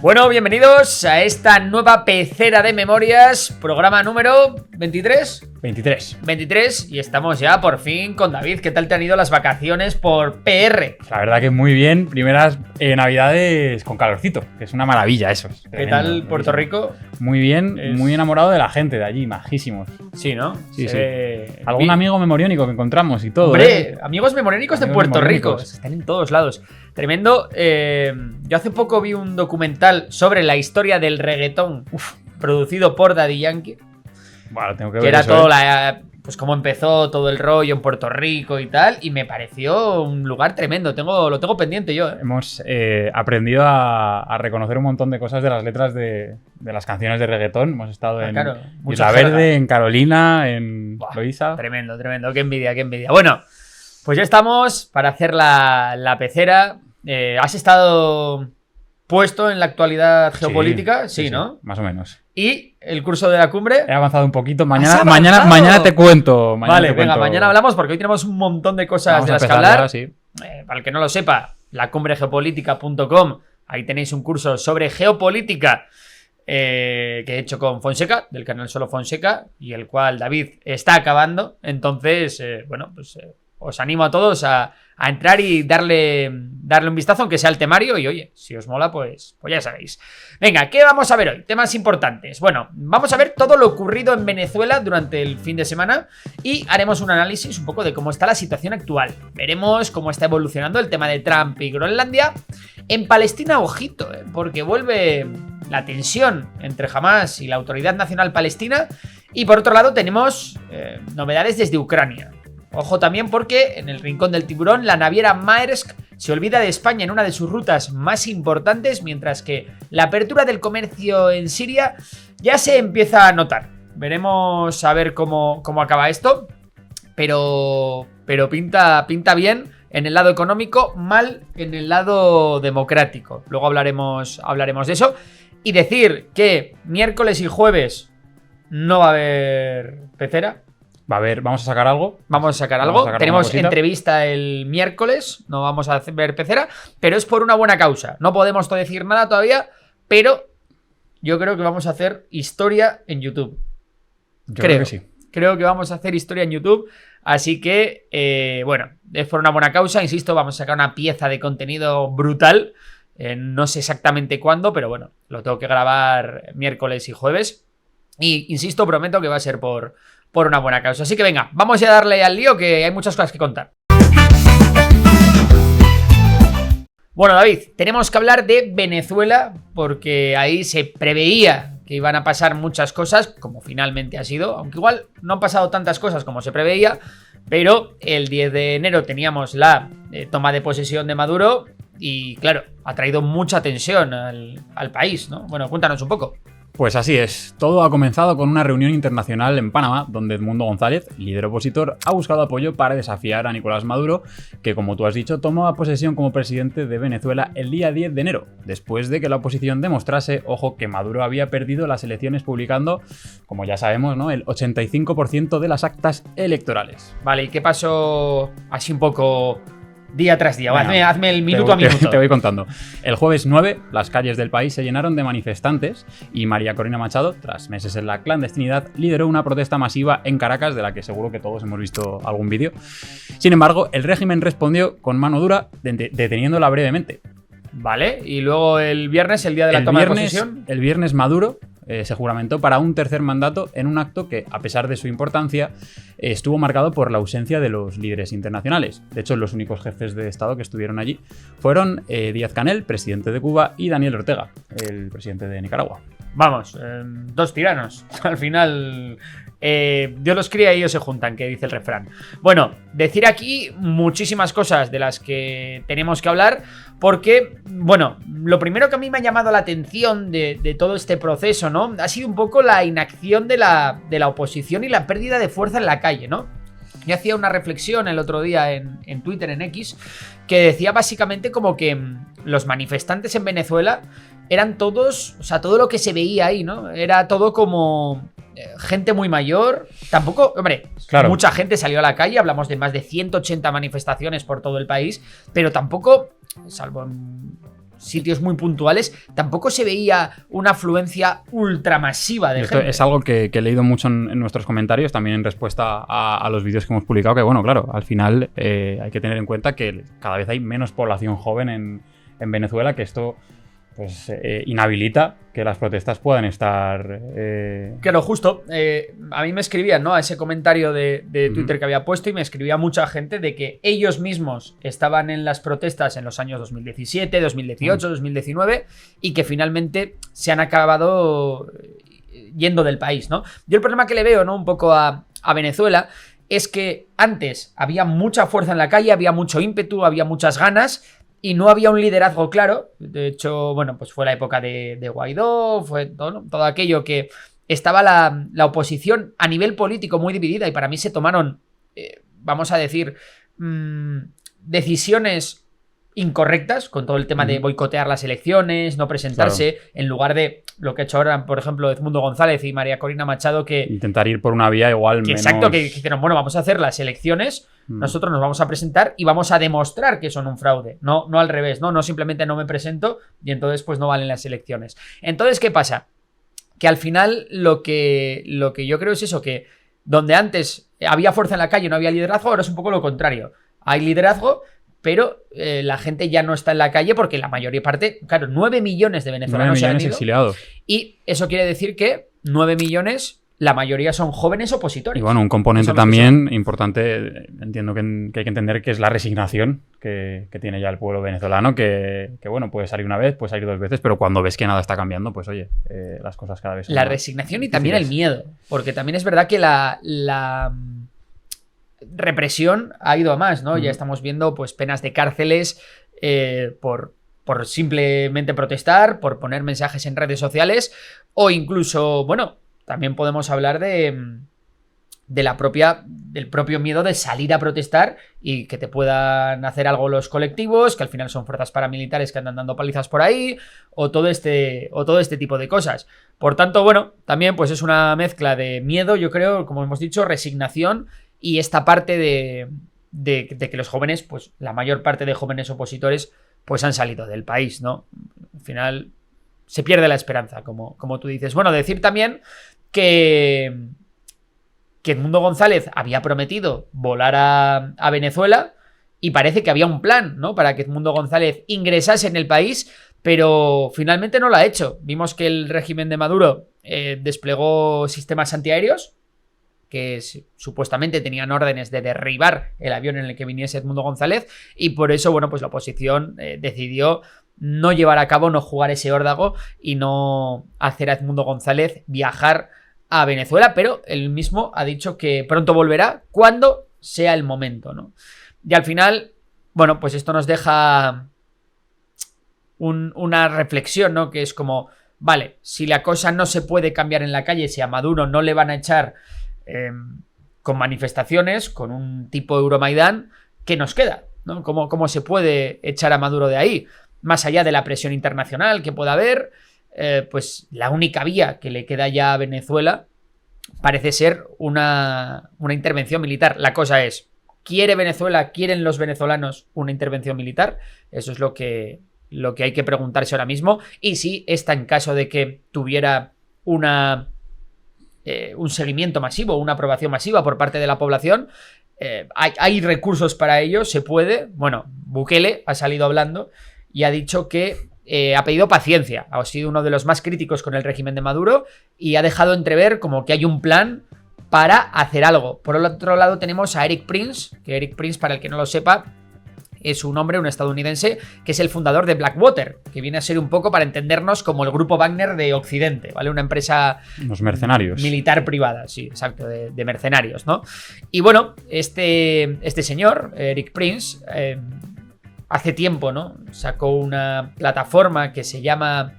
Bueno, bienvenidos a esta nueva pecera de memorias, programa número 23. 23 y estamos ya por fin con David. ¿Qué tal te han ido las vacaciones por PR? La verdad que muy bien. Primeras navidades con calorcito, que es una maravilla eso. ¿Qué tal Puerto Rico? Muy bien, muy enamorado de la gente de allí, majísimos. Sí, ¿no? Sí. Algún amigo memoriónico que encontramos y todo. Hombre, amigos memoriónicos de Puerto Rico. Están en todos lados. Tremendo. Yo hace poco vi un documental sobre la historia del reggaetón producido por Daddy Yankee. Bueno, tengo que ver. Que era todo pues cómo empezó todo el rollo en Puerto Rico y tal. Y me pareció un lugar tremendo. Lo tengo pendiente yo. Hemos aprendido a reconocer un montón de cosas de las letras de las canciones de reggaetón. Hemos estado en Isla Verde, en Carolina, en Loíza. Tremendo. Qué envidia. Bueno, pues ya estamos para hacer la pecera. ¿Has estado puesto en la actualidad geopolítica? Sí, ¿no? Más o menos. ¿Y el curso de la cumbre? He avanzado un poquito. Mañana te cuento. Mañana hablamos porque hoy tenemos un montón de cosas de las que hablar. Ya, sí. Para el que no lo sepa, lacumbregeopolítica.com. Ahí tenéis un curso sobre geopolítica que he hecho con Fonseca, del canal Solo Fonseca, y el cual David está acabando. Entonces, os animo a todos a entrar y darle un vistazo, aunque sea el temario. Y oye, si os mola, pues ya sabéis. Venga, ¿qué vamos a ver hoy? Temas importantes. Bueno, vamos a ver todo lo ocurrido en Venezuela durante el fin de semana y haremos un análisis un poco de cómo está la situación actual. Veremos cómo está evolucionando el tema de Trump y Groenlandia. En Palestina, ojito, porque vuelve la tensión entre Hamas y la Autoridad Nacional Palestina. Y por otro lado tenemos novedades desde Ucrania. Ojo también porque en el Rincón del Tiburón la naviera Maersk se olvida de España en una de sus rutas más importantes, mientras que la apertura del comercio en Siria ya se empieza a notar. Veremos a ver cómo acaba esto, pero pinta bien en el lado económico, mal en el lado democrático. Luego hablaremos de eso. Y decir que miércoles y jueves no va a haber pecera. Vamos a sacar algo. Tenemos entrevista el miércoles. No vamos a ver pecera, pero es por una buena causa. No podemos decir nada todavía, pero yo creo que vamos a hacer historia en YouTube. Creo que sí. Creo que vamos a hacer historia en YouTube. Así que, es por una buena causa. Insisto, vamos a sacar una pieza de contenido brutal. No sé exactamente cuándo, pero bueno, lo tengo que grabar miércoles y jueves. Y insisto, prometo que va a ser por una buena causa. Así que venga, vamos a darle al lío, que hay muchas cosas que contar. Bueno, David, tenemos que hablar de Venezuela, porque ahí se preveía que iban a pasar muchas cosas, como finalmente ha sido, aunque igual no han pasado tantas cosas como se preveía, pero el 10 de enero teníamos la toma de posesión de Maduro y, claro, ha traído mucha tensión al país, ¿no? Bueno, cuéntanos un poco. Pues así es, todo ha comenzado con una reunión internacional en Panamá, donde Edmundo González, líder opositor, ha buscado apoyo para desafiar a Nicolás Maduro, que, como tú has dicho, tomó posesión como presidente de Venezuela el día 10 de enero, después de que la oposición demostrase, ojo, que Maduro había perdido las elecciones publicando, como ya sabemos, ¿no?, el 85% de las actas electorales. Vale, ¿y qué pasó así un poco día tras día? Bueno, hazme el minuto a minuto. Te voy contando. El jueves 9, las calles del país se llenaron de manifestantes y María Corina Machado, tras meses en la clandestinidad, lideró una protesta masiva en Caracas, de la que seguro que todos hemos visto algún vídeo. Sin embargo, el régimen respondió con mano dura, deteniéndola brevemente. Vale, y luego el viernes, el día de la toma de posesión. El viernes Maduro se juramentó para un tercer mandato en un acto que, a pesar de su importancia, estuvo marcado por la ausencia de los líderes internacionales. De hecho, los únicos jefes de Estado que estuvieron allí fueron Díaz-Canel, presidente de Cuba, y Daniel Ortega, el presidente de Nicaragua. Vamos, dos tiranos. Al final, Dios los cría y ellos se juntan, que dice el refrán. Bueno, decir aquí muchísimas cosas de las que tenemos que hablar, porque, bueno, lo primero que a mí me ha llamado la atención de todo este proceso, ¿no?, ha sido un poco la inacción de la oposición y la pérdida de fuerza en la calle, ¿no? Yo hacía una reflexión el otro día en Twitter, en X, que decía básicamente como que los manifestantes en Venezuela eran todos, o sea, todo lo que se veía ahí, ¿no? Era todo como gente muy mayor. Tampoco, hombre, claro, mucha gente salió a la calle, hablamos de más de 180 manifestaciones por todo el país, pero tampoco, salvo sitios muy puntuales, tampoco se veía una afluencia ultramasiva de Esto gente. es algo que he leído mucho en nuestros comentarios, también en respuesta a los vídeos que hemos publicado, que bueno, claro, al final hay que tener en cuenta que cada vez hay menos población joven en Venezuela, que esto pues inhabilita que las protestas puedan estar... Claro, justo. A mí me escribían, ¿no? A ese comentario de Twitter que había puesto, y me escribía mucha gente de que ellos mismos estaban en las protestas en los años 2017, 2018, 2019 y que finalmente se han acabado yendo del país, ¿no? Yo el problema que le veo, ¿no? Un poco a Venezuela es que antes había mucha fuerza en la calle, había mucho ímpetu, había muchas ganas y no había un liderazgo claro. De hecho, bueno, pues fue la época de Guaidó, fue todo aquello que estaba la oposición a nivel político muy dividida, y para mí se tomaron, vamos a decir, decisiones incorrectas con todo el tema de boicotear las elecciones, no presentarse, en lugar de lo que ha hecho ahora, por ejemplo, Edmundo González y María Corina Machado, que... Intentar ir por una vía igual menos... Exacto, que dijeron, bueno, vamos a hacer las elecciones, nosotros nos vamos a presentar y vamos a demostrar que son un fraude, no al revés, no simplemente no me presento y entonces pues no valen las elecciones. Entonces, ¿qué pasa? Que al final lo que yo creo es eso, que donde antes había fuerza en la calle y no había liderazgo, ahora es un poco lo contrario. Hay liderazgo, pero la gente ya no está en la calle porque la mayoría parte, claro, 9 millones de venezolanos se han ido, exiliados. Y eso quiere decir que 9 millones, la mayoría son jóvenes opositores. Y bueno, un componente también importante, entiendo que hay que entender, que es la resignación que tiene ya el pueblo venezolano, que bueno, puede salir una vez, puede salir dos veces, pero cuando ves que nada está cambiando, pues oye, las cosas cada vez son la más resignación y difíciles. también el miedo, porque también es verdad que la represión ha ido a más, ¿no? Ya estamos viendo pues penas de cárceles por simplemente protestar, por poner mensajes en redes sociales, o incluso, bueno, también podemos hablar del propio miedo de salir a protestar y que te puedan hacer algo los colectivos, que al final son fuerzas paramilitares que andan dando palizas por ahí, o todo este tipo de cosas. Por tanto, bueno, también pues es una mezcla de miedo, yo creo, como hemos dicho, resignación, y esta parte de que los jóvenes, pues la mayor parte de jóvenes opositores, pues han salido del país, ¿no? Al final se pierde la esperanza, como tú dices. Bueno, decir también que Edmundo González había prometido volar a Venezuela, y parece que había un plan, ¿no?, para que Edmundo González ingresase en el país, pero finalmente no lo ha hecho. Vimos que el régimen de Maduro desplegó sistemas antiaéreos que supuestamente tenían órdenes de derribar el avión en el que viniese Edmundo González, y por eso, bueno, pues la oposición decidió no llevar a cabo, no jugar ese órdago y no hacer a Edmundo González viajar a Venezuela, pero él mismo ha dicho que pronto volverá cuando sea el momento, ¿no? Y al final, bueno, pues esto nos deja una reflexión, ¿no? Que es como, vale, si la cosa no se puede cambiar en la calle, si a Maduro no le van a echar con manifestaciones, con un tipo Euromaidán, ¿qué nos queda?, ¿no? ¿Cómo se puede echar a Maduro de ahí? Más allá de la presión internacional que pueda haber, pues la única vía que le queda ya a Venezuela parece ser una intervención militar. La cosa es, ¿quiere Venezuela, quieren los venezolanos una intervención militar? Eso es lo que hay que preguntarse ahora mismo. Y si esta, en caso de que tuviera un seguimiento masivo, una aprobación masiva por parte de la población, hay recursos para ello, se puede. Bueno, Bukele ha salido hablando y ha dicho que ha pedido paciencia, ha sido uno de los más críticos con el régimen de Maduro y ha dejado entrever como que hay un plan para hacer algo. Por el otro lado tenemos a Erik Prince, que Erik Prince, para el que no lo sepa, es un hombre, un estadounidense, que es el fundador de Blackwater, que viene a ser un poco, para entendernos, como el grupo Wagner de Occidente, ¿vale? Una empresa... Los mercenarios. Militar privada, sí, exacto, de mercenarios, ¿no? Y bueno, este señor, Erik Prince, hace tiempo, ¿no?, sacó una plataforma que se llama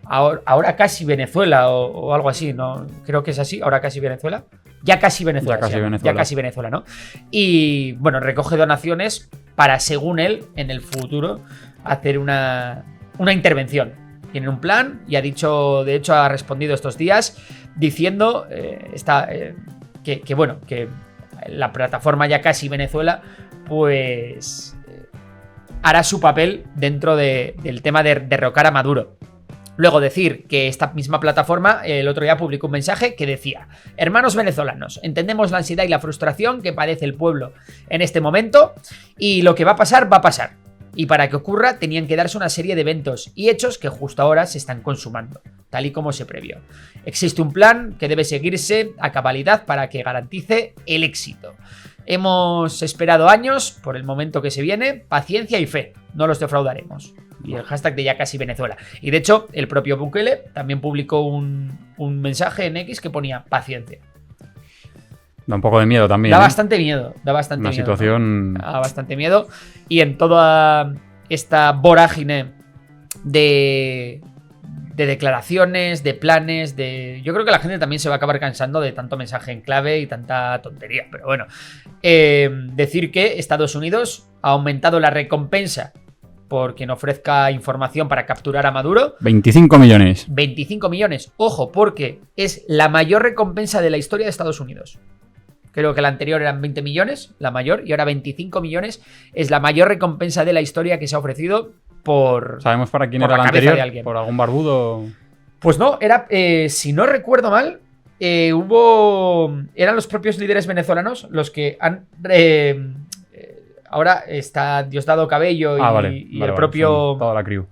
Ahora Casi Venezuela o algo así, ¿no? Creo que es así, Ahora Casi Venezuela. Ya Casi Venezuela. Ya Casi Venezuela, ¿no? Y bueno, recoge donaciones para, según él, en el futuro, hacer una intervención. Tiene un plan y ha dicho, de hecho, ha respondido estos días diciendo que la plataforma Ya Casi Venezuela, pues hará su papel dentro del tema de derrocar a Maduro. Luego decir que esta misma plataforma el otro día publicó un mensaje que decía: hermanos venezolanos, entendemos la ansiedad y la frustración que padece el pueblo en este momento y lo que va a pasar, va a pasar. Y para que ocurra tenían que darse una serie de eventos y hechos que justo ahora se están consumando, tal y como se previó. Existe un plan que debe seguirse a cabalidad para que garantice el éxito. Hemos esperado años por el momento que se viene, paciencia y fe, no los defraudaremos. Y el hashtag de ya casi Venezuela. Y de hecho, el propio Bukele también publicó un mensaje en X que ponía paciencia. Da un poco de miedo también. Da bastante miedo, da bastante Una miedo. situación... ¿no? Da bastante miedo. Y en toda esta vorágine de declaraciones, de planes, yo creo que la gente también se va a acabar cansando de tanto mensaje en clave y tanta tontería. Pero bueno, decir que Estados Unidos ha aumentado la recompensa por quien ofrezca información para capturar a Maduro. 25 millones. 25 millones. Ojo, porque es la mayor recompensa de la historia de Estados Unidos. Creo que la anterior eran 20 millones, la mayor, y ahora 25 millones es la mayor recompensa de la historia que se ha ofrecido por... ¿Sabemos para quién por era la la cabeza anterior? de alguien. ¿Por algún barbudo? Pues no, era, si no recuerdo mal, eran los propios líderes venezolanos los que han... ahora está Diosdado Cabello y el propio... Toda la crew.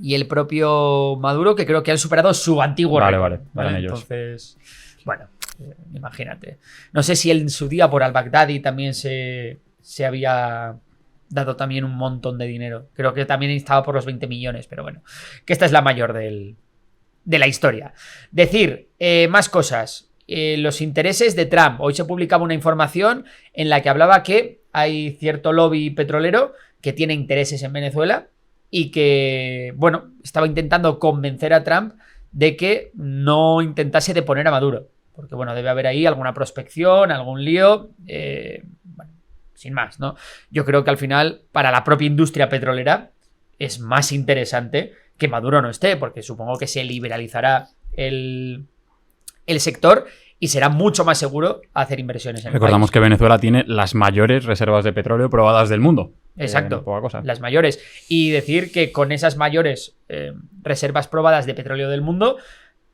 Y el propio Maduro, que creo que han superado su antiguo récord. Vale, ellos. Entonces, bueno, imagínate. No sé si en su día por al-Baghdadi también se había dado también un montón de dinero. Creo que también estaba por los 20 millones, pero bueno, que esta es la mayor de la historia. Decir, más cosas. Los intereses de Trump. Hoy se publicaba una información en la que hablaba que hay cierto lobby petrolero que tiene intereses en Venezuela y que, bueno, estaba intentando convencer a Trump de que no intentase deponer a Maduro. Porque, bueno, debe haber ahí alguna prospección, algún lío, bueno, sin más, ¿no? Yo creo que al final, para la propia industria petrolera, es más interesante que Maduro no esté, porque supongo que se liberalizará el sector y será mucho más seguro hacer inversiones en el Recordamos país. que Venezuela tiene las mayores reservas de petróleo probadas del mundo. Exacto, Poca cosa. las mayores. Y decir que con esas mayores reservas probadas de petróleo del mundo,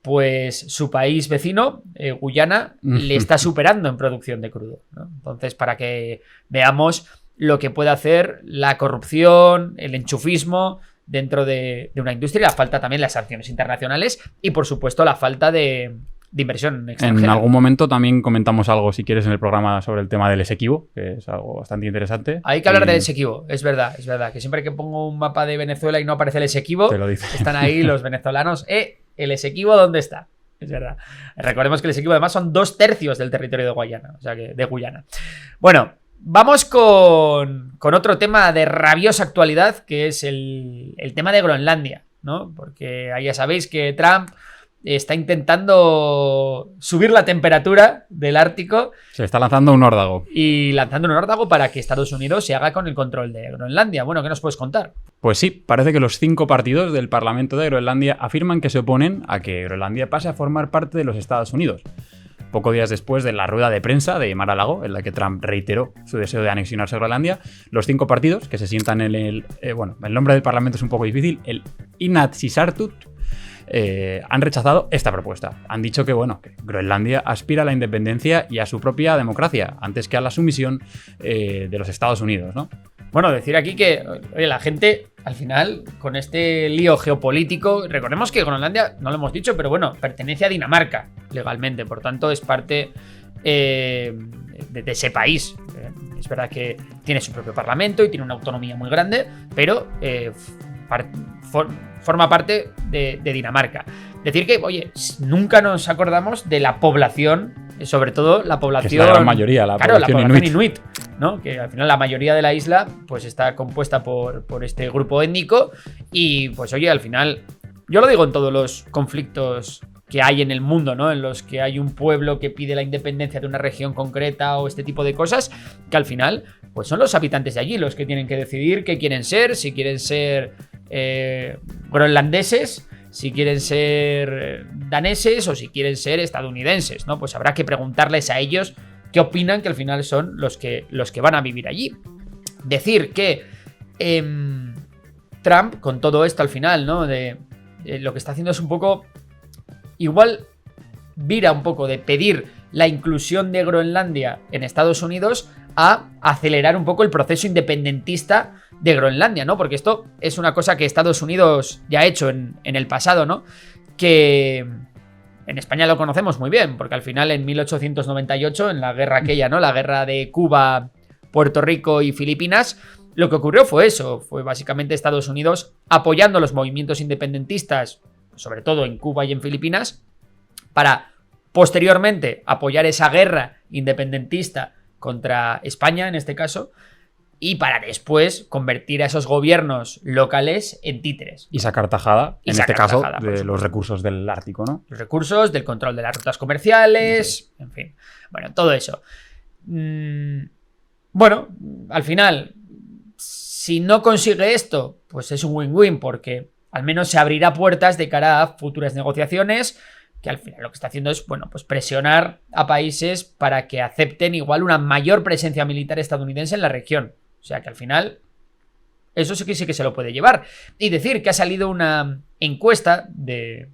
pues su país vecino, Guyana, le está superando en producción de crudo, ¿no? Entonces, para que veamos lo que puede hacer la corrupción, el enchufismo dentro de una industria, la falta también de las sanciones internacionales y, por supuesto, la falta de inversión extranjera. En algún momento también comentamos algo, si quieres, en el programa sobre el tema del Esequibo, que es algo bastante interesante. Hay que hablar del Esequibo, es verdad, que siempre que pongo un mapa de Venezuela y no aparece el Esequibo, Te lo dice. están ahí los venezolanos, ¿el Esequibo dónde está? Es verdad. Recordemos que el Esequibo además son 2/3 del territorio de Guyana, o sea que de Guyana. Bueno, vamos con otro tema de rabiosa actualidad, que es el tema de Groenlandia, ¿no? Porque ahí ya sabéis que Trump está intentando subir la temperatura del Ártico. Se está lanzando un órdago. Y lanzando un órdago para que Estados Unidos se haga con el control de Groenlandia. Bueno, ¿qué nos puedes contar? Pues sí, parece que los 5 partidos del Parlamento de Groenlandia afirman que se oponen a que Groenlandia pase a formar parte de los Estados Unidos. Pocos días después de la rueda de prensa de Mar-a-Lago, en la que Trump reiteró su deseo de anexionarse a Groenlandia, los 5 partidos que se sientan en el nombre del Parlamento es un poco difícil, el Inatsisartut, han rechazado esta propuesta. Han dicho que, que Groenlandia aspira a la independencia y a su propia democracia, antes que a la sumisión de los Estados Unidos, ¿no? Bueno, decir aquí que, oye, la gente, al final, con este lío geopolítico, recordemos que Groenlandia, no lo hemos dicho, pero bueno, pertenece a Dinamarca legalmente, por tanto es parte de ese país. Es verdad que tiene su propio parlamento y tiene una autonomía muy grande, pero forma parte de Dinamarca. Decir que, oye, nunca nos acordamos de la población, sobre todo la población... Que es la gran mayoría, la población inuit, ¿no? Que al final la mayoría de la isla pues está compuesta por este grupo étnico y, pues, oye, al final, yo lo digo en todos los conflictos que hay en el mundo, ¿no? En los que hay un pueblo que pide la independencia de una región concreta o este tipo de cosas, que al final, pues son los habitantes de allí los que tienen que decidir qué quieren ser, si quieren ser groenlandeses, si quieren ser daneses o si quieren ser estadounidenses, ¿no? Pues habrá que preguntarles a ellos qué opinan, que al final son los que van a vivir allí. Decir que Trump, con todo esto al final, ¿no? De lo que está haciendo es un poco... Igual vira un poco de pedir la inclusión de Groenlandia en Estados Unidos a acelerar un poco el proceso independentista de Groenlandia, ¿no? Porque esto es una cosa que Estados Unidos ya ha hecho en el pasado, ¿no? Que en España lo conocemos muy bien, porque al final en 1898, en la guerra aquella, ¿no? La guerra de Cuba, Puerto Rico y Filipinas, lo que ocurrió fue eso, fue básicamente Estados Unidos apoyando los movimientos independentistas, sobre todo en Cuba y en Filipinas, para posteriormente apoyar esa guerra independentista contra España, en este caso, y para después convertir a esos gobiernos locales en títeres. Y sacar tajada, Y en sacar este caso, tajada, por de supuesto. los recursos del Ártico, ¿no? Los recursos, del control de las rutas comerciales, en fin. Bueno, todo eso. Bueno, al final, si no consigue esto, pues es un win-win, porque al menos se abrirá puertas de cara a futuras negociaciones, que al final lo que está haciendo es, bueno, pues presionar a países para que acepten igual una mayor presencia militar estadounidense en la región. O sea que al final eso sí que se lo puede llevar. Y decir que ha salido una encuesta de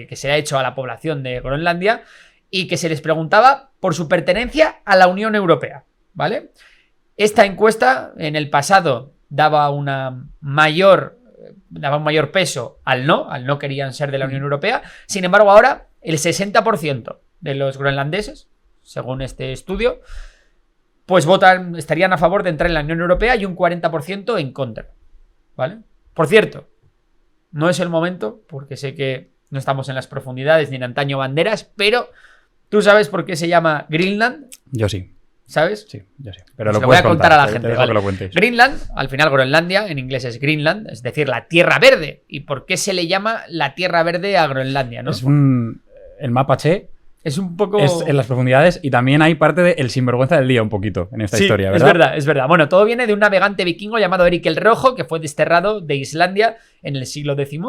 que se ha hecho a la población de Groenlandia y que se les preguntaba por su pertenencia a la Unión Europea, ¿vale? Esta encuesta en el pasado daba un mayor peso al no querían ser de la Unión Europea. Sin embargo, ahora el 60% de los groenlandeses, según este estudio, pues estarían a favor de entrar en la Unión Europea y un 40% en contra, ¿vale? Por cierto, no es el momento, porque sé que no estamos en las profundidades ni en antaño banderas, pero ¿tú sabes por qué se llama Greenland? Yo sí. ¿Sabes? Sí, yo sí. Pero Pues lo lo voy a puedes contar a la te gente. dejo Vale. que lo cuentes. Greenland, al final Groenlandia, en inglés es Greenland, es decir, la Tierra Verde. ¿Y por qué se le llama la Tierra Verde a Groenlandia, no? El mapache Es un poco... es en las profundidades y también hay parte del sinvergüenza del día un poquito en esta Sí, historia, ¿verdad? es verdad. Bueno, todo viene de un navegante vikingo llamado Erik el Rojo, que fue desterrado de Islandia en el siglo X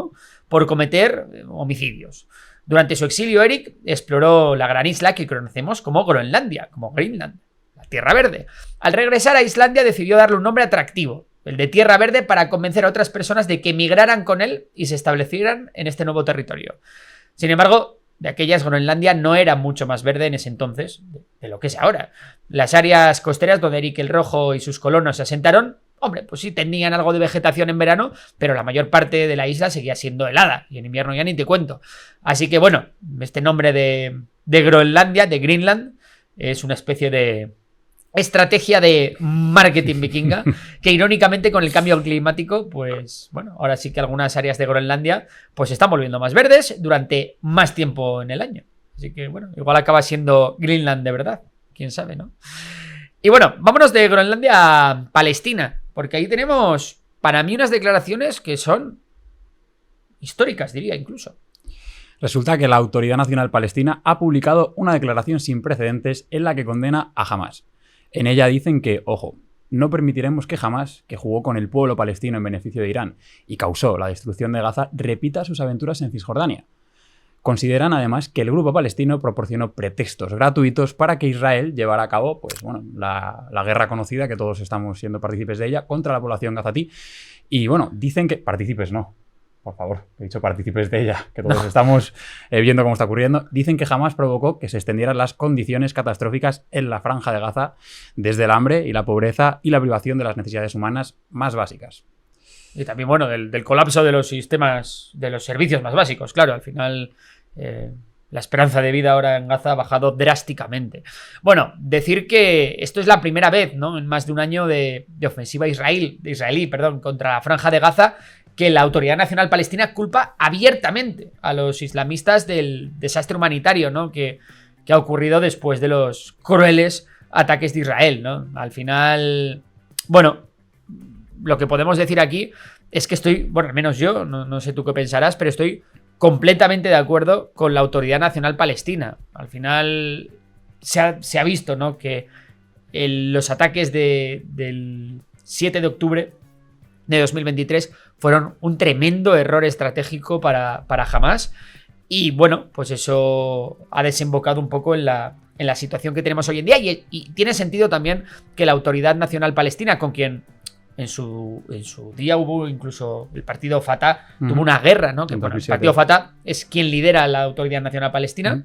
por cometer homicidios. Durante su exilio, Erik exploró la gran isla que conocemos como Groenlandia, como Greenland, la Tierra Verde. Al regresar a Islandia decidió darle un nombre atractivo, el de Tierra Verde, para convencer a otras personas de que emigraran con él y se establecieran en este nuevo territorio. Sin embargo, de aquellas, Groenlandia no era mucho más verde en ese entonces de lo que es ahora. Las áreas costeras donde Erik el Rojo y sus colonos se asentaron, hombre, pues sí tenían algo de vegetación en verano, pero la mayor parte de la isla seguía siendo helada, y en invierno ya ni te cuento. Así que bueno, este nombre de Groenlandia, de Greenland, es una especie de estrategia de marketing vikinga, que irónicamente con el cambio climático, pues bueno, ahora sí que algunas áreas de Groenlandia pues se están volviendo más verdes durante más tiempo en el año. Así que bueno, igual acaba siendo Greenland de verdad, quién sabe, ¿no? Y bueno, vámonos de Groenlandia a Palestina, porque ahí tenemos para mí unas declaraciones que son históricas, diría incluso. Resulta que la Autoridad Nacional Palestina ha publicado una declaración sin precedentes en la que condena a Hamás. En ella dicen que, ojo, no permitiremos que Hamás, que jugó con el pueblo palestino en beneficio de Irán y causó la destrucción de Gaza, repita sus aventuras en Cisjordania. Consideran además que el grupo palestino proporcionó pretextos gratuitos para que Israel llevara a cabo, pues bueno, la guerra conocida, que todos estamos siendo partícipes de ella, contra la población gazatí. Y bueno, dicen que... Partícipes no. Por favor, he dicho partícipes de ella, que todos estamos viendo cómo está ocurriendo. Dicen que jamás provocó que se extendieran las condiciones catastróficas en la franja de Gaza, desde el hambre y la pobreza y la privación de las necesidades humanas más básicas. Y también, bueno, del colapso de los sistemas, de los servicios más básicos. Claro, al final la esperanza de vida ahora en Gaza ha bajado drásticamente. Bueno, decir que esto es la primera vez, ¿no?, en más de un año de ofensiva israelí, contra la franja de Gaza, que la Autoridad Nacional Palestina culpa abiertamente a los islamistas del desastre humanitario, ¿no?, que ha ocurrido después de los crueles ataques de Israel, ¿no? Al final, bueno, lo que podemos decir aquí es que estoy, bueno, al menos yo, no sé tú qué pensarás, pero estoy completamente de acuerdo con la Autoridad Nacional Palestina. Al final se ha visto, ¿no?, que los ataques del 7 de octubre de 2023 fueron un tremendo error estratégico para Hamás, y bueno, pues eso ha desembocado un poco en la situación que tenemos hoy en día, y tiene sentido también que la Autoridad Nacional Palestina, con quien en su día hubo incluso el partido Fatah, tuvo una guerra, ¿no? Que, bueno, el partido Fatah es quien lidera la Autoridad Nacional Palestina.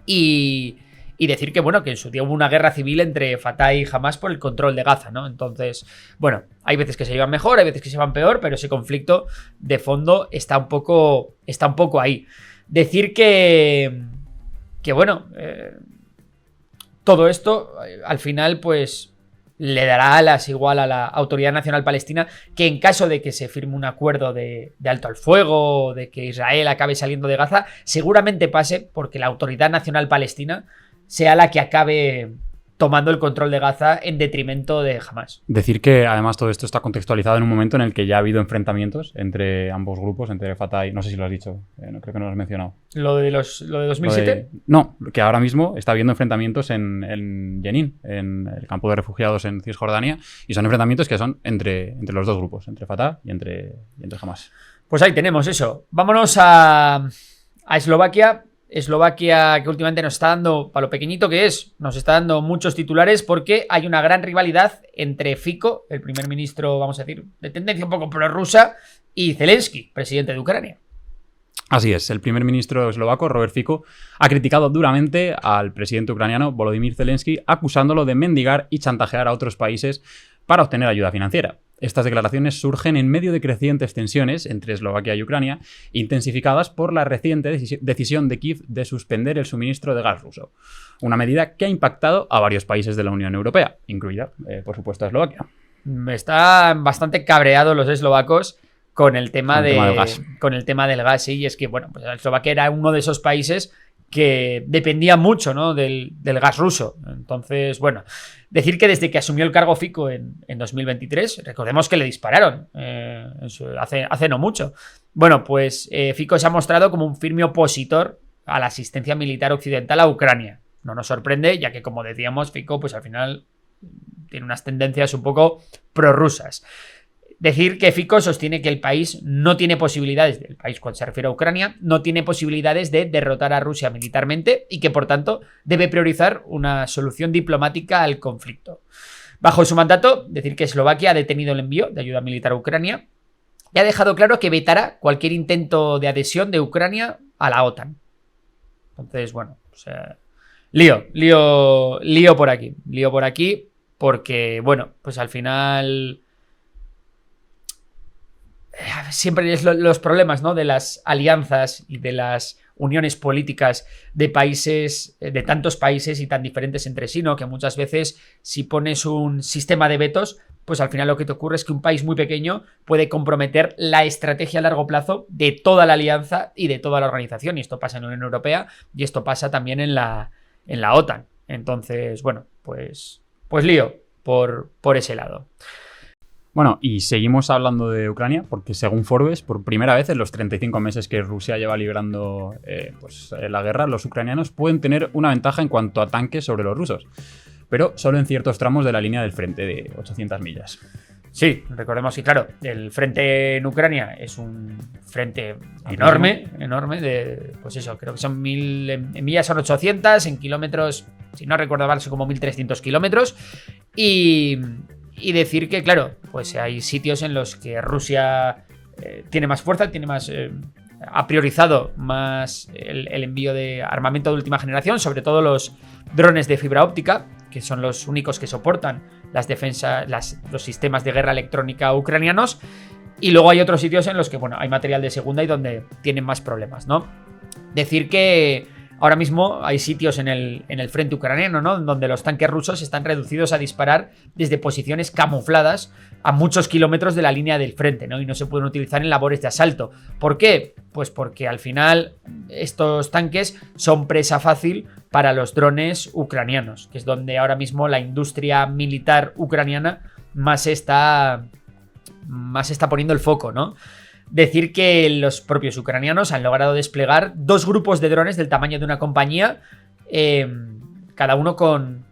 Y decir que, bueno, que en su día hubo una guerra civil entre Fatah y Hamas por el control de Gaza, ¿no? Entonces, bueno, hay veces que se llevan mejor, hay veces que se llevan peor, pero ese conflicto de fondo está un poco ahí. Decir que bueno, todo esto al final, pues, le dará alas igual a la Autoridad Nacional Palestina, que en caso de que se firme un acuerdo de alto al fuego, de que Israel acabe saliendo de Gaza, seguramente pase porque la Autoridad Nacional Palestina sea la que acabe tomando el control de Gaza en detrimento de Hamas. Decir que además todo esto está contextualizado en un momento en el que ya ha habido enfrentamientos entre ambos grupos, entre Fatah y... No sé si lo has dicho, no, creo que no lo has mencionado. ¿Lo de 2007? No, que ahora mismo está habiendo enfrentamientos en Jenin, en el campo de refugiados en Cisjordania, y son enfrentamientos que son entre los dos grupos, entre Fatah y entre Hamas. Pues ahí tenemos eso. Vámonos a Eslovaquia. Eslovaquia, que últimamente nos está dando, para lo pequeñito que es, nos está dando muchos titulares porque hay una gran rivalidad entre Fico, el primer ministro, vamos a decir, de tendencia un poco prorrusa, y Zelensky, presidente de Ucrania. Así es, el primer ministro eslovaco, Robert Fico, ha criticado duramente al presidente ucraniano Volodymyr Zelensky, acusándolo de mendigar y chantajear a otros países para obtener ayuda financiera. Estas declaraciones surgen en medio de crecientes tensiones entre Eslovaquia y Ucrania, intensificadas por la reciente decisión de Kiev de suspender el suministro de gas ruso. Una medida que ha impactado a varios países de la Unión Europea, incluida, por supuesto, a Eslovaquia. Están bastante cabreados los eslovacos con el tema del gas. Con el tema del gas, sí, y es que, bueno, pues Eslovaquia era uno de esos países que dependía mucho, ¿no?, del gas ruso. Entonces, bueno, decir que desde que asumió el cargo Fico en 2023, recordemos que le dispararon hace no mucho. Bueno, pues Fico se ha mostrado como un firme opositor a la asistencia militar occidental a Ucrania. No nos sorprende, ya que, como decíamos, Fico, pues al final tiene unas tendencias un poco prorrusas. Decir que Fico sostiene que el país no tiene posibilidades, el país cuando se refiere a Ucrania, no tiene posibilidades de derrotar a Rusia militarmente y que por tanto debe priorizar una solución diplomática al conflicto. Bajo su mandato, decir que Eslovaquia ha detenido el envío de ayuda militar a Ucrania y ha dejado claro que vetará cualquier intento de adhesión de Ucrania a la OTAN. Entonces, bueno, pues, lío por aquí porque, bueno, pues al final... Siempre es los problemas, ¿no?, de las alianzas y de las uniones políticas de países, de tantos países y tan diferentes entre sí, ¿no? Que muchas veces, si pones un sistema de vetos, pues al final lo que te ocurre es que un país muy pequeño puede comprometer la estrategia a largo plazo de toda la alianza y de toda la organización. Y esto pasa en la Unión Europea y esto pasa también en la OTAN. Entonces, bueno, pues lío por ese lado. Bueno, y seguimos hablando de Ucrania porque, según Forbes, por primera vez en los 35 meses que Rusia lleva librando la guerra, los ucranianos pueden tener una ventaja en cuanto a tanques sobre los rusos, pero solo en ciertos tramos de la línea del frente de 800 millas. Sí, recordemos que, claro, el frente en Ucrania es un frente enorme, de, pues eso, creo que son 1000, en millas son 800, en kilómetros, si no recuerdo mal, son como 1300 kilómetros, y decir que, claro, pues hay sitios en los que Rusia tiene más fuerza, ha priorizado más el envío de armamento de última generación, sobre todo los drones de fibra óptica, que son los únicos que soportan las defensas, los sistemas de guerra electrónica ucranianos. Y luego hay otros sitios en los que, bueno, hay material de segunda y donde tienen más problemas, ¿no? Decir que ahora mismo hay sitios en el frente ucraniano, ¿no?, donde los tanques rusos están reducidos a disparar desde posiciones camufladas a muchos kilómetros de la línea del frente, ¿no?, y no se pueden utilizar en labores de asalto. ¿Por qué? Pues porque al final estos tanques son presa fácil para los drones ucranianos, que es donde ahora mismo la industria militar ucraniana más está poniendo el foco, ¿no? Decir que los propios ucranianos han logrado desplegar 2 grupos de drones del tamaño de una compañía, cada uno con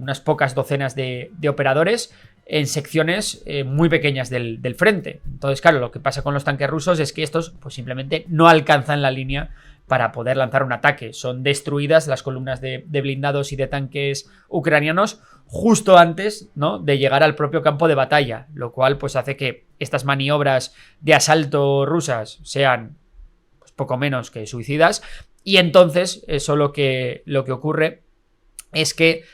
unas pocas docenas de operadores en secciones muy pequeñas del frente. Entonces, claro, lo que pasa con los tanques rusos es que estos pues simplemente no alcanzan la línea para poder lanzar un ataque. Son destruidas las columnas de blindados y de tanques ucranianos justo antes, ¿no?, de llegar al propio campo de batalla, lo cual pues hace que estas maniobras de asalto rusas sean pues poco menos que suicidas, y entonces eso lo que ocurre es que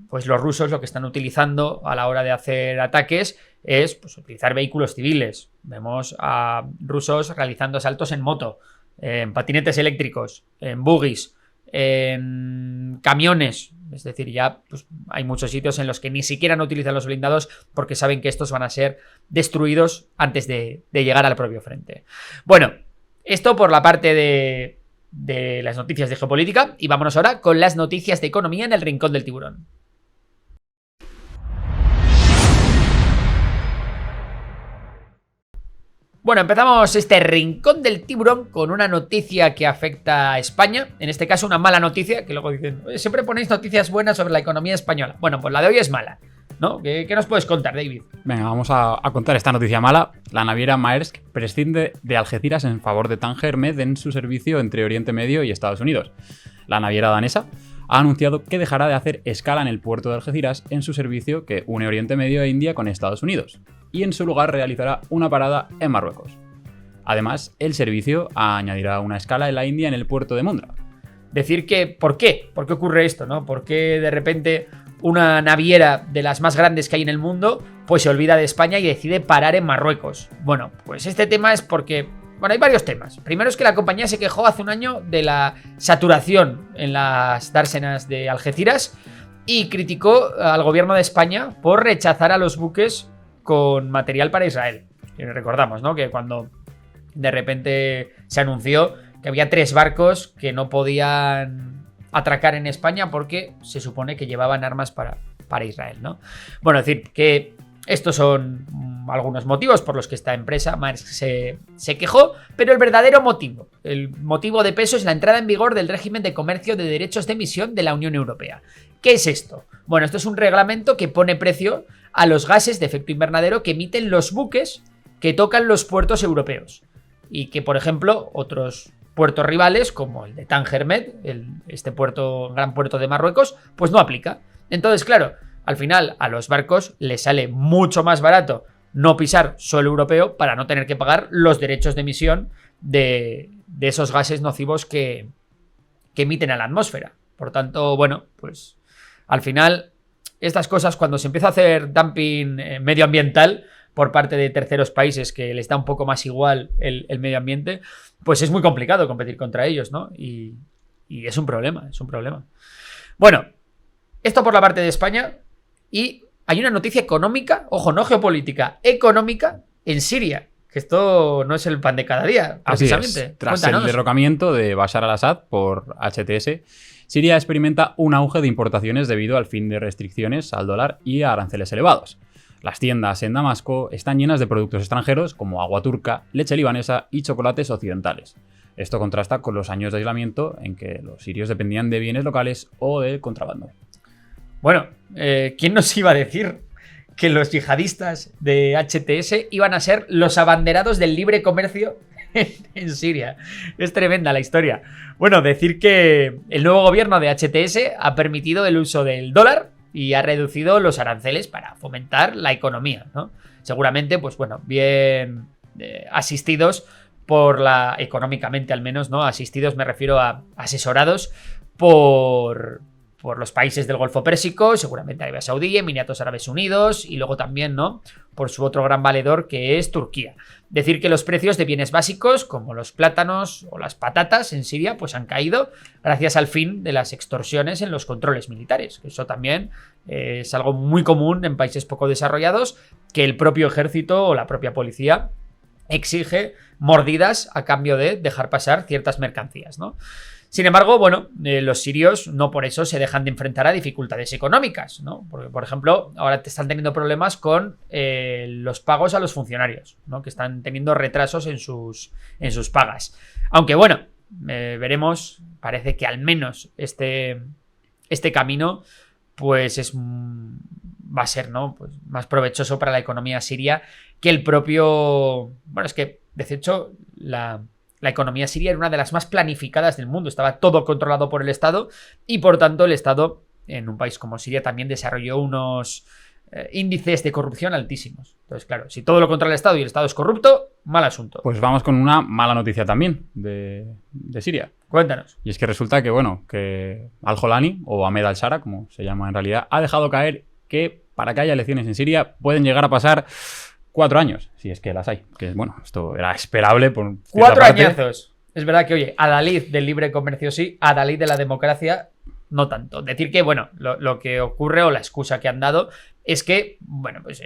pues los rusos lo que están utilizando a la hora de hacer ataques es pues utilizar vehículos civiles. Vemos a rusos realizando asaltos en moto, en patinetes eléctricos, en buggies, en camiones. Es decir, ya pues, hay muchos sitios en los que ni siquiera no utilizan los blindados porque saben que estos van a ser destruidos antes de llegar al propio frente. Bueno, esto por la parte de las noticias de geopolítica, y vámonos ahora con las noticias de economía en el Rincón del Tiburón. Bueno, empezamos este Rincón del Tiburón con una noticia que afecta a España. En este caso una mala noticia, que luego dicen, siempre ponéis noticias buenas sobre la economía española. Bueno, pues la de hoy es mala, ¿no? ¿Qué nos puedes contar, David? Venga, vamos a contar esta noticia mala. La naviera Maersk prescinde de Algeciras en favor de Tanger Med en su servicio entre Oriente Medio y Estados Unidos. La naviera danesa ha anunciado que dejará de hacer escala en el puerto de Algeciras en su servicio que une Oriente Medio e India con Estados Unidos, y en su lugar realizará una parada en Marruecos. Además, el servicio añadirá una escala en la India en el puerto de Mundra. Decir que, ¿por qué? ¿Por qué ocurre esto, no? ¿Por qué de repente una naviera de las más grandes que hay en el mundo pues se olvida de España y decide parar en Marruecos? Bueno, pues este tema es porque... Bueno, hay varios temas. Primero es que la compañía se quejó hace un año de la saturación en las dársenas de Algeciras y criticó al gobierno de España por rechazar a los buques con material para Israel. Y recordamos, ¿no?, que cuando de repente se anunció que había 3 barcos que no podían atracar en España porque se supone que llevaban armas para Israel, ¿no? Bueno, es decir, que estos son algunos motivos por los que esta empresa Maersk se quejó, pero el verdadero motivo, el motivo de peso, es la entrada en vigor del régimen de comercio de derechos de emisión de la Unión Europea. ¿Qué es esto? Bueno, esto es un reglamento que pone precio a los gases de efecto invernadero que emiten los buques que tocan los puertos europeos y que, por ejemplo, otros puertos rivales, como el de Tanger Med, este puerto, gran puerto de Marruecos, pues no aplica. Entonces, claro, al final a los barcos les sale mucho más barato no pisar suelo europeo para no tener que pagar los derechos de emisión de esos gases nocivos que emiten a la atmósfera. Por tanto, bueno, pues al final estas cosas, cuando se empieza a hacer dumping medioambiental por parte de terceros países que les da un poco más igual el medio ambiente, pues es muy complicado competir contra ellos, ¿no? Y es un problema, es un problema. Bueno, esto por la parte de España. Y hay una noticia económica, ojo, no geopolítica, económica en Siria, que esto no es el pan de cada día, precisamente. Así es. Tras el derrocamiento de Bashar al-Assad por HTS, Siria experimenta un auge de importaciones debido al fin de restricciones al dólar y a aranceles elevados. Las tiendas en Damasco están llenas de productos extranjeros como agua turca, leche libanesa y chocolates occidentales. Esto contrasta con los años de aislamiento en que los sirios dependían de bienes locales o del contrabando. Bueno, ¿quién nos iba a decir que los yihadistas de HTS iban a ser los abanderados del libre comercio en Siria? Es tremenda la historia. Bueno, decir que el nuevo gobierno de HTS ha permitido el uso del dólar y ha reducido los aranceles para fomentar la economía, ¿no? Seguramente, pues bueno, bien asistidos por económicamente al menos, ¿no? Asistidos me refiero a asesorados por los países del Golfo Pérsico, seguramente Arabia Saudí, Emiratos Árabes Unidos y luego también, ¿no?, por su otro gran valedor que es Turquía. Decir que los precios de bienes básicos como los plátanos o las patatas en Siria pues han caído gracias al fin de las extorsiones en los controles militares. Eso también es algo muy común en países poco desarrollados, que el propio ejército o la propia policía exige mordidas a cambio de dejar pasar ciertas mercancías, ¿no? Sin embargo, bueno, los sirios no por eso se dejan de enfrentar a dificultades económicas, ¿no? Porque, por ejemplo, ahora te están teniendo problemas con los pagos a los funcionarios, ¿no?, que están teniendo retrasos en sus pagas. Aunque, bueno, veremos, parece que al menos este camino pues va a ser, ¿no?, pues más provechoso para la economía siria que el propio... Bueno, es que, de hecho, la la economía siria era una de las más planificadas del mundo. Estaba todo controlado por el Estado y, por tanto, el Estado, en un país como Siria, también desarrolló unos índices de corrupción altísimos. Entonces, claro, si todo lo controla el Estado y el Estado es corrupto, mal asunto. Pues vamos con una mala noticia también de Siria. Cuéntanos. Y es que resulta que, bueno, que Al-Jolani, o Ahmed al-Shara, como se llama en realidad, ha dejado caer que para que haya elecciones en Siria pueden llegar a pasar 4 años, si es que las hay. Que, bueno, esto era esperable por 4 añazos. Es verdad que, oye, adalid del libre comercio sí, adalid de la democracia no tanto. Decir que, bueno, lo que ocurre o la excusa que han dado es que, bueno, pues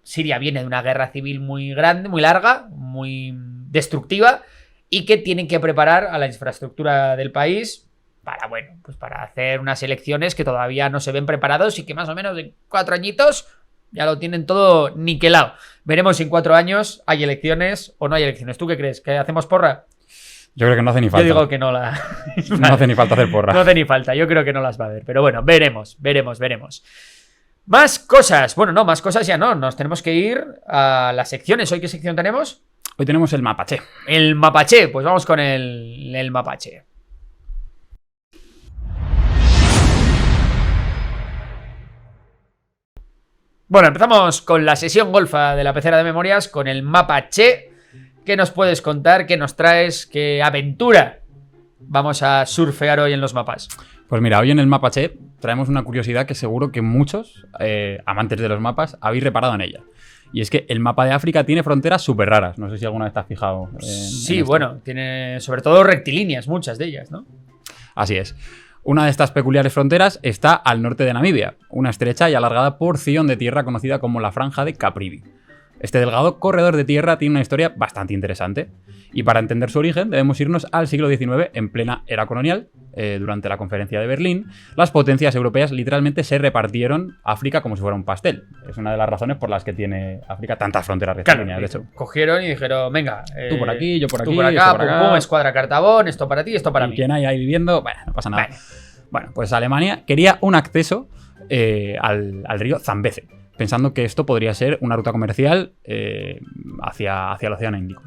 Siria viene de una guerra civil muy grande, muy larga, muy destructiva, y que tienen que preparar a la infraestructura del país para, bueno, pues para hacer unas elecciones que todavía no se ven preparados y que más o menos en 4 años ya lo tienen todo niquelado. Veremos si en 4 años hay elecciones o no hay elecciones. ¿Tú qué crees? ¿Que hacemos porra? Yo creo que no hace ni falta. Yo digo que no la... No hace ni falta hacer porra. No hace ni falta, yo creo que no las va a haber. Pero bueno, veremos. Más cosas. Bueno, no, más cosas ya no. Nos tenemos que ir a las secciones. ¿Hoy qué sección tenemos? Hoy tenemos el mapache. El mapache. Pues vamos con el mapache. Bueno, empezamos con la sesión golfa de la pecera de memorias, con el mapache. ¿Qué nos puedes contar? ¿Qué nos traes? ¿Qué aventura vamos a surfear hoy en los mapas? Pues mira, hoy en el mapache traemos una curiosidad que seguro que muchos amantes de los mapas habéis reparado en ella. Y es que el mapa de África tiene fronteras súper raras. No sé si alguna vez te has fijado. Sí, bueno, tiene sobre todo rectilíneas, muchas de ellas, ¿no? Así es. Una de estas peculiares fronteras está al norte de Namibia, una estrecha y alargada porción de tierra conocida como la Franja de Caprivi. Este delgado corredor de tierra tiene una historia bastante interesante. Y para entender su origen debemos irnos al siglo XIX, en plena era colonial. Durante la conferencia de Berlín, las potencias europeas literalmente se repartieron África como si fuera un pastel. Es una de las razones por las que tiene África tantas fronteras rectilíneas, de hecho. Cogieron y dijeron, venga, tú por aquí, yo por aquí, tú por acá, pum, pum, escuadra Cartabón, esto para ti, esto para mí. ¿Quién hay ahí viviendo? Bueno, no pasa nada. Bueno, pues Alemania quería un acceso al río Zambeze, pensando que esto podría ser una ruta comercial hacia el Océano Índico.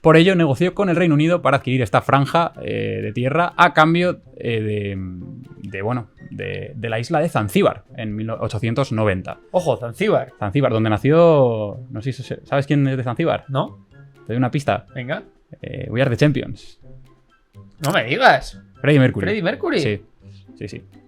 Por ello, negoció con el Reino Unido para adquirir esta franja de tierra a cambio de la isla de Zanzíbar en 1890. Ojo, Zanzíbar. Zanzíbar, donde nació... No sé si ¿sabes quién es de Zanzíbar? ¿No? Te doy una pista. Venga. We Are the Champions. No me digas. Freddie Mercury. ¿Freddie Mercury? Sí.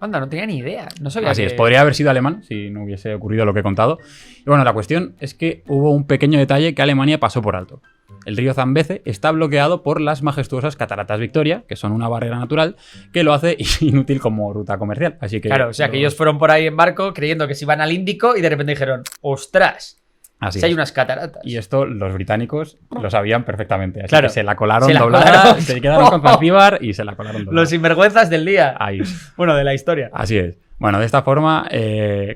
Anda, no tenía ni idea. No sabía. Así es, podría haber sido alemán si no hubiese ocurrido lo que he contado. Y bueno, la cuestión es que hubo un pequeño detalle que Alemania pasó por alto. El río Zambeze está bloqueado por las majestuosas cataratas Victoria, que son una barrera natural que lo hace inútil como ruta comercial. Así que claro, o sea que ellos fueron por ahí en barco creyendo que se iban al Índico y de repente dijeron, ¡ostras! Así si hay unas cataratas. Y esto los británicos lo sabían perfectamente. Así claro, que se la colaron doblada, se quedaron con Zanzíbar y se la colaron doblada. Los sinvergüenzas del día. Ahí. Bueno, de la historia. Así es. Bueno, de esta forma,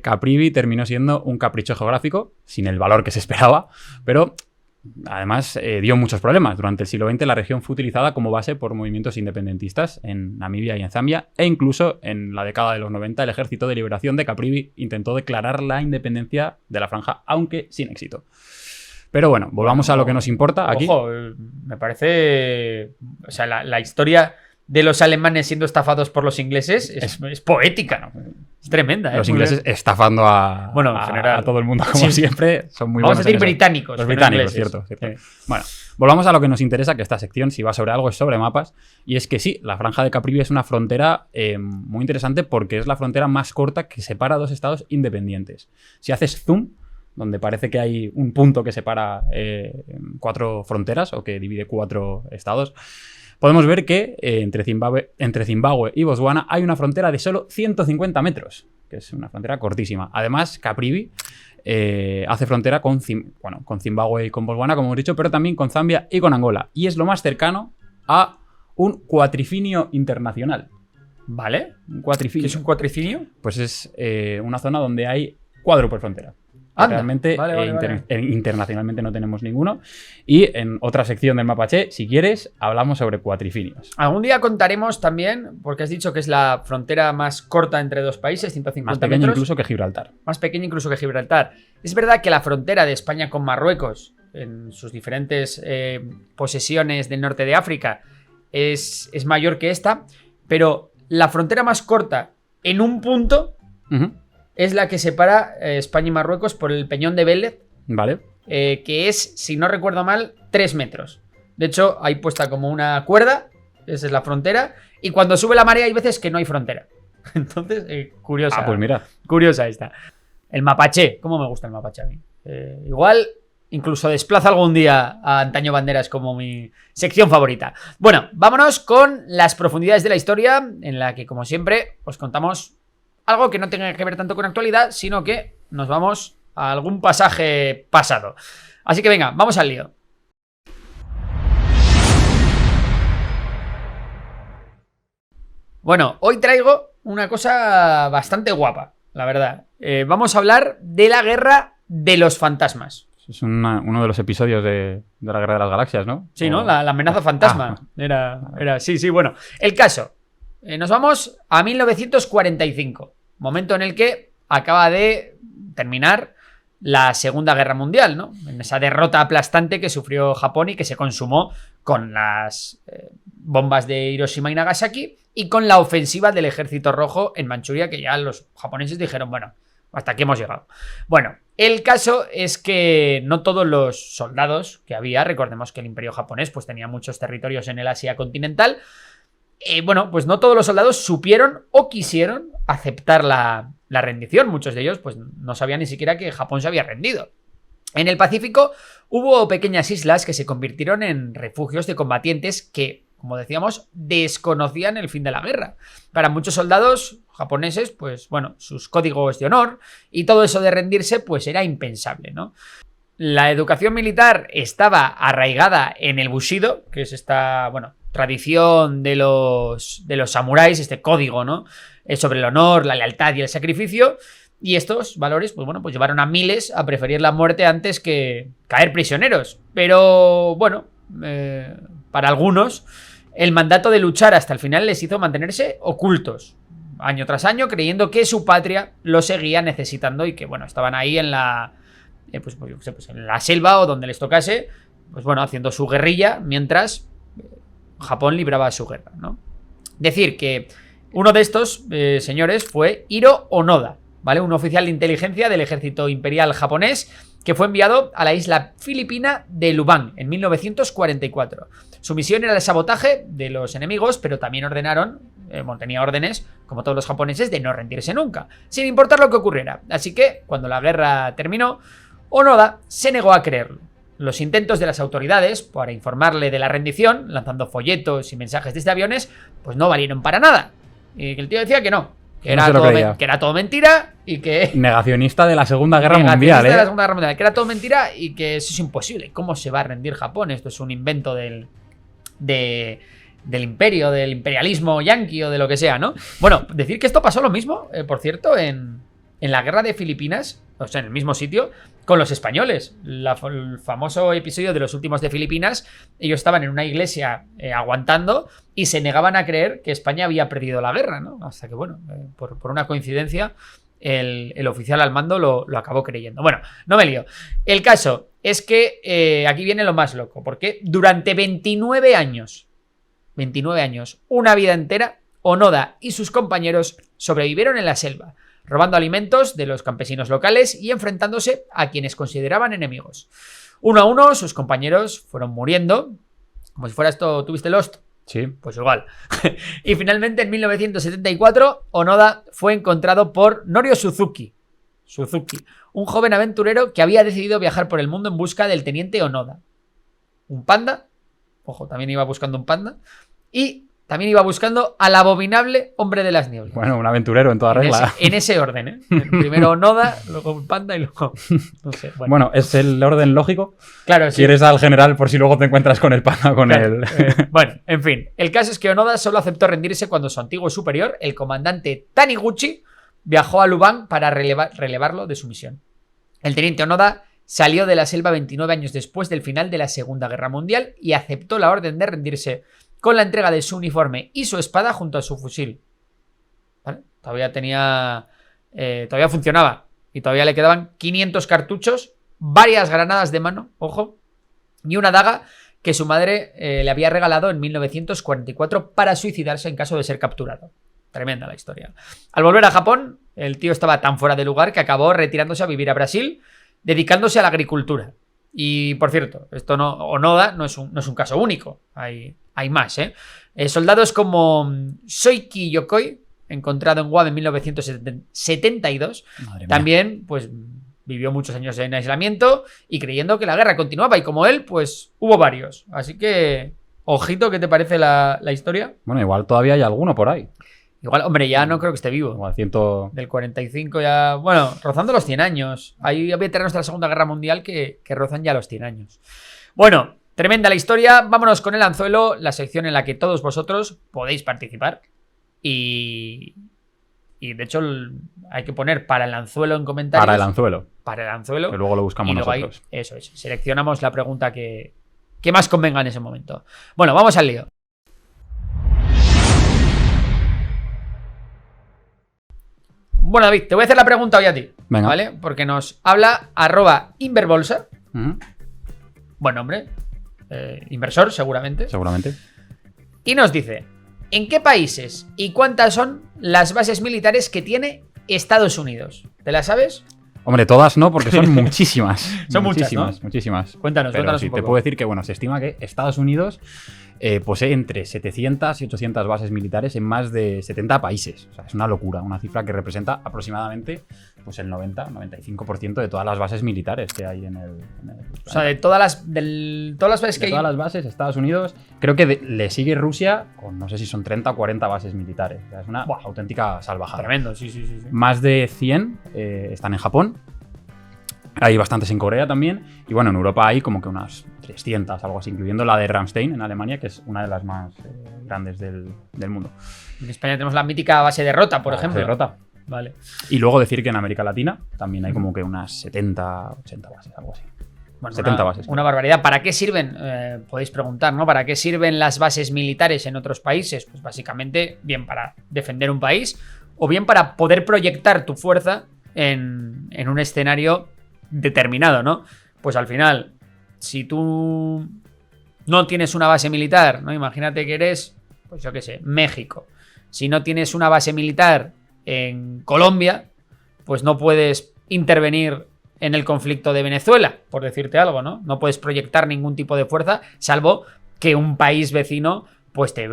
Caprivi terminó siendo un capricho geográfico, sin el valor que se esperaba, pero además dio muchos problemas. Durante el siglo XX la región fue utilizada como base por movimientos independentistas en Namibia y en Zambia, e incluso en la década de los 90 el Ejército de Liberación de Caprivi intentó declarar la independencia de la franja, aunque sin éxito. Pero bueno, volvamos a lo que nos importa aquí. Ojo, me parece... O sea, la historia de los alemanes siendo estafados por los ingleses es poética, ¿no? Es tremenda. Los ingleses estafando a todo el mundo, como siempre. Son muy buenos. Vamos a decir británicos. Los británicos, cierto. Sí. Bueno, volvamos a lo que nos interesa, que esta sección, si va sobre algo, es sobre mapas. Y es que sí, la Franja de Caprivi es una frontera muy interesante porque es la frontera más corta que separa dos estados independientes. Si haces zoom, donde parece que hay un punto que separa 4 fronteras o que divide 4 estados, podemos ver que entre Zimbabue y Botswana hay una frontera de solo 150 metros, que es una frontera cortísima. Además, Caprivi hace frontera con Zimbabue y con Botswana, como hemos dicho, pero también con Zambia y con Angola. Y es lo más cercano a un cuatrifinio internacional. ¿Vale? Un cuatrifinio. ¿Qué es un cuatrifinio? Pues es una zona donde hay cuádruple frontera. que Anda, realmente vale. internacionalmente no tenemos ninguno. Y en otra sección del Mapache, si quieres, hablamos sobre cuatrifinios. Algún día contaremos también, porque has dicho que es la frontera más corta entre dos países, 150 Más pequeño metros. incluso que Gibraltar. Más pequeño incluso que Gibraltar. Es verdad que la frontera de España con Marruecos, en sus diferentes posesiones del norte de África, es mayor que esta, pero la frontera más corta en un punto es la que separa España y Marruecos por el Peñón de Vélez, Vale. que es, si no recuerdo mal, 3 metros. De hecho, hay puesta como una cuerda, esa es la frontera, y cuando sube la marea hay veces que no hay frontera. Entonces, curiosa. Ah, pues mira. Curiosa esta. El mapache, ¿cómo me gusta el mapache a mí? Igual, incluso desplazo algún día a Antaño Banderas como mi sección favorita. Bueno, vámonos con las profundidades de la historia, en la que, como siempre, os contamos algo que no tenga que ver tanto con actualidad, sino que nos vamos a algún pasaje pasado. Así que venga, vamos al lío. Bueno, hoy traigo una cosa bastante guapa, la verdad. Vamos a hablar de la Guerra de los Fantasmas. Es uno de los episodios de la Guerra de las Galaxias, ¿no? Sí, ¿no? La amenaza fantasma. Sí, bueno. El caso. Nos vamos a 1945. Momento en el que acaba de terminar la Segunda Guerra Mundial, ¿no? En esa derrota aplastante que sufrió Japón y que se consumó con las bombas de Hiroshima y Nagasaki y con la ofensiva del Ejército Rojo en Manchuria, que ya los japoneses dijeron, bueno, hasta aquí hemos llegado. Bueno, el caso es que no todos los soldados que había, recordemos que el Imperio japonés pues tenía muchos territorios en el Asia continental, bueno, pues no todos los soldados supieron o quisieron aceptar la rendición. Muchos de ellos pues no sabían ni siquiera que Japón se había rendido. En el Pacífico hubo pequeñas islas que se convirtieron en refugios de combatientes que, como decíamos, desconocían el fin de la guerra. Para muchos soldados japoneses, pues bueno, sus códigos de honor y todo eso de rendirse pues era impensable, ¿no? La educación militar estaba arraigada en el Bushido, que es esta, bueno, tradición de los samuráis, este código, ¿no? Sobre el honor, la lealtad y el sacrificio. Y estos valores, pues bueno, pues llevaron a miles a preferir la muerte antes que caer prisioneros. Pero bueno, para algunos, el mandato de luchar hasta el final les hizo mantenerse ocultos, año tras año, creyendo que su patria lo seguía necesitando y que, bueno, estaban ahí en la, pues en la selva o donde les tocase, pues bueno, haciendo su guerrilla mientras Japón libraba su guerra, ¿no? Decir que uno de estos señores fue Hiro Onoda, ¿vale? Un oficial de inteligencia del ejército imperial japonés que fue enviado a la isla filipina de Lubang en 1944. Su misión era el sabotaje de los enemigos, pero también tenía órdenes, como todos los japoneses, de no rendirse nunca, sin importar lo que ocurriera. Así que, cuando la guerra terminó, Onoda se negó a creerlo. Los intentos de las autoridades para informarle de la rendición, lanzando folletos y mensajes desde aviones, pues no valieron para nada. Y el tío decía que no, que era todo mentira y que... Negacionista de la Segunda Guerra Mundial, de la Segunda Guerra Mundial, que era todo mentira y que eso es imposible. ¿Cómo se va a rendir Japón? Esto es un invento del imperio, del imperialismo yanqui o de lo que sea, ¿no? Bueno, decir que esto pasó lo mismo, por cierto, en la guerra de Filipinas, o sea, en el mismo sitio, con los españoles. El famoso episodio de los últimos de Filipinas, ellos estaban en una iglesia aguantando y se negaban a creer que España había perdido la guerra, ¿no? Hasta que, bueno, por una coincidencia, el oficial al mando lo acabó creyendo. Bueno, no me lío. El caso es que aquí viene lo más loco, porque durante 29 años, una vida entera, Onoda y sus compañeros sobrevivieron en la selva, robando alimentos de los campesinos locales y enfrentándose a quienes consideraban enemigos. Uno a uno, sus compañeros fueron muriendo, como si fuera esto, ¿tuviste Lost? Sí. Pues igual. Y finalmente, en 1974, Onoda fue encontrado por Norio Suzuki, un joven aventurero que había decidido viajar por el mundo en busca del teniente Onoda. Un panda, ojo, también iba buscando un panda, y también iba buscando al abominable hombre de las nieblas. Bueno, un aventurero en toda regla. En ese orden, ¿eh? Primero Onoda, luego un panda y luego... No sé. Bueno, ¿es el orden lógico? Claro, sí. ¿Quieres al general por si luego te encuentras con el panda o con él? Bueno, en fin. El caso es que Onoda solo aceptó rendirse cuando su antiguo superior, el comandante Taniguchi, viajó a Lubang para relevarlo de su misión. El teniente Onoda salió de la selva 29 años después del final de la Segunda Guerra Mundial y aceptó la orden de rendirse con la entrega de su uniforme y su espada junto a su fusil. ¿Vale? Todavía funcionaba y todavía le quedaban 500 cartuchos, varias granadas de mano, ojo, y una daga que su madre le había regalado en 1944 para suicidarse en caso de ser capturado. Tremenda la historia. Al volver a Japón, el tío estaba tan fuera de lugar que acabó retirándose a vivir a Brasil, dedicándose a la agricultura. Y, por cierto, Onoda no es un caso único. Hay más, ¿eh? Soldados como Soiki Yokoi, encontrado en Guam en 1972, también, pues, vivió muchos años en aislamiento y creyendo que la guerra continuaba. Y como él, pues, hubo varios. Así que, ojito, ¿qué te parece la historia? Bueno, igual todavía hay alguno por ahí. Igual, hombre, ya no creo que esté vivo. Igual Del 45 ya... Bueno, rozando los 100 años. Hay veteranos de la Segunda Guerra Mundial que rozan ya los 100 años. Bueno, tremenda la historia. Vámonos con el anzuelo, la sección en la que todos vosotros podéis participar. Y de hecho hay que poner para el anzuelo en comentarios. Para el anzuelo. Para el anzuelo. Que luego lo buscamos nosotros. Eso es. Seleccionamos la pregunta que más convenga en ese momento. Bueno, vamos al lío. Bueno, David, te voy a hacer la pregunta hoy a ti. Venga. ¿Vale? Porque nos habla @Inverbolsa. Buen nombre. Inversor, seguramente. Seguramente. Y nos dice: ¿en qué países y cuántas son las bases militares que tiene Estados Unidos? ¿Te las sabes? Hombre, todas no, porque son muchísimas. Son muchísimas, ¿no? muchísimas. Cuéntanos Pero sí un poco. te puedo decir que, bueno, se estima que Estados Unidos posee entre 700 y 800 bases militares en más de 70 países. O sea, es una locura, una cifra que representa aproximadamente pues el 90-95% de todas las bases militares que hay en el o sea, de todas las bases que hay. Todas las bases, Estados Unidos, creo que le sigue Rusia con no sé si son 30 o 40 bases militares. O sea, es una auténtica salvajada. Tremendo, sí. Más de 100 están en Japón. Hay bastantes en Corea también. Y bueno, en Europa hay como que unas 300, algo así, incluyendo la de Ramstein en Alemania, que es una de las más grandes del mundo. En España tenemos la mítica base de Rota, por ejemplo. De Rota. Vale. Y luego decir que en América Latina también hay como que unas 70, 80 bases, algo así. Bueno, 70 bases. Una barbaridad. ¿Para qué sirven? Podéis preguntar, ¿no? ¿Para qué sirven las bases militares en otros países? Pues básicamente, bien para defender un país o bien para poder proyectar tu fuerza en un escenario determinado, ¿no? Pues al final, si tú no tienes una base militar, ¿no? Imagínate que eres, pues yo qué sé, México. Si no tienes una base militar en Colombia, pues no puedes intervenir en el conflicto de Venezuela, por decirte algo, ¿no? No puedes proyectar ningún tipo de fuerza, salvo que un país vecino pues te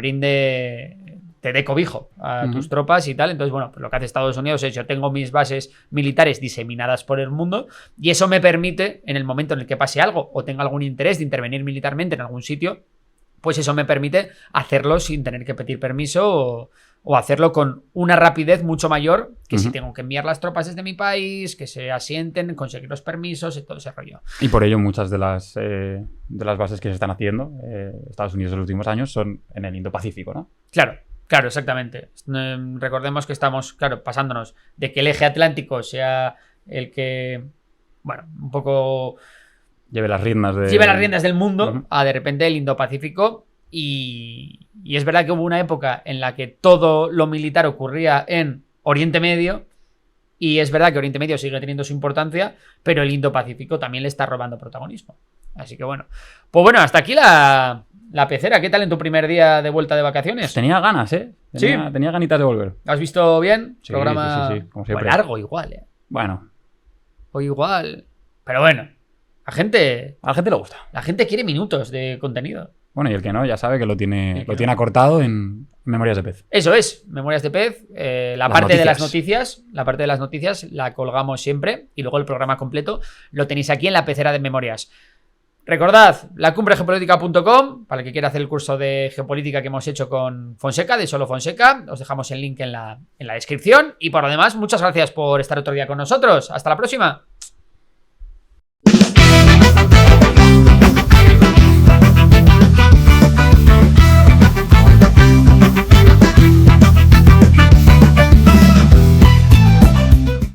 dé cobijo a tus tropas y tal. Entonces, bueno, pues lo que hace Estados Unidos es: yo tengo mis bases militares diseminadas por el mundo y eso me permite, en el momento en el que pase algo o tenga algún interés de intervenir militarmente en algún sitio, pues eso me permite hacerlo sin tener que pedir permiso o hacerlo con una rapidez mucho mayor que si tengo que enviar las tropas desde mi país, que se asienten, conseguir los permisos y todo ese rollo. Y por ello muchas de las bases que se están haciendo Estados Unidos en los últimos años son en el Indo-Pacífico, ¿no? Claro, exactamente. Recordemos que estamos, pasándonos de que el eje atlántico sea el que, bueno, un poco lleve las riendas del mundo a de repente el Indo-Pacífico. Y es verdad que hubo una época en la que todo lo militar ocurría en Oriente Medio, y es verdad que Oriente Medio sigue teniendo su importancia, pero el Indo-Pacífico también le está robando protagonismo. Así que bueno. Pues bueno, hasta aquí la pecera. ¿Qué tal en tu primer día de vuelta de vacaciones? Pues tenía ganas, ¿eh? Tenía ganitas de volver. ¿Has visto bien? Sí, Programa sí, como siempre. largo igual, ¿eh? Bueno. O igual. Pero bueno, a la gente le gusta. La gente quiere minutos de contenido. Bueno, y el que no, ya sabe que lo tiene acortado en Memorias de Pez. Eso es, Memorias de Pez. La parte de las noticias la colgamos siempre y luego el programa completo lo tenéis aquí en la pecera de Memorias. Recordad, lacumbre-geopolítica.com para el que quiera hacer el curso de geopolítica que hemos hecho con Fonseca, de Solo Fonseca. Os dejamos el link en la descripción. Y por lo demás, muchas gracias por estar otro día con nosotros. Hasta la próxima.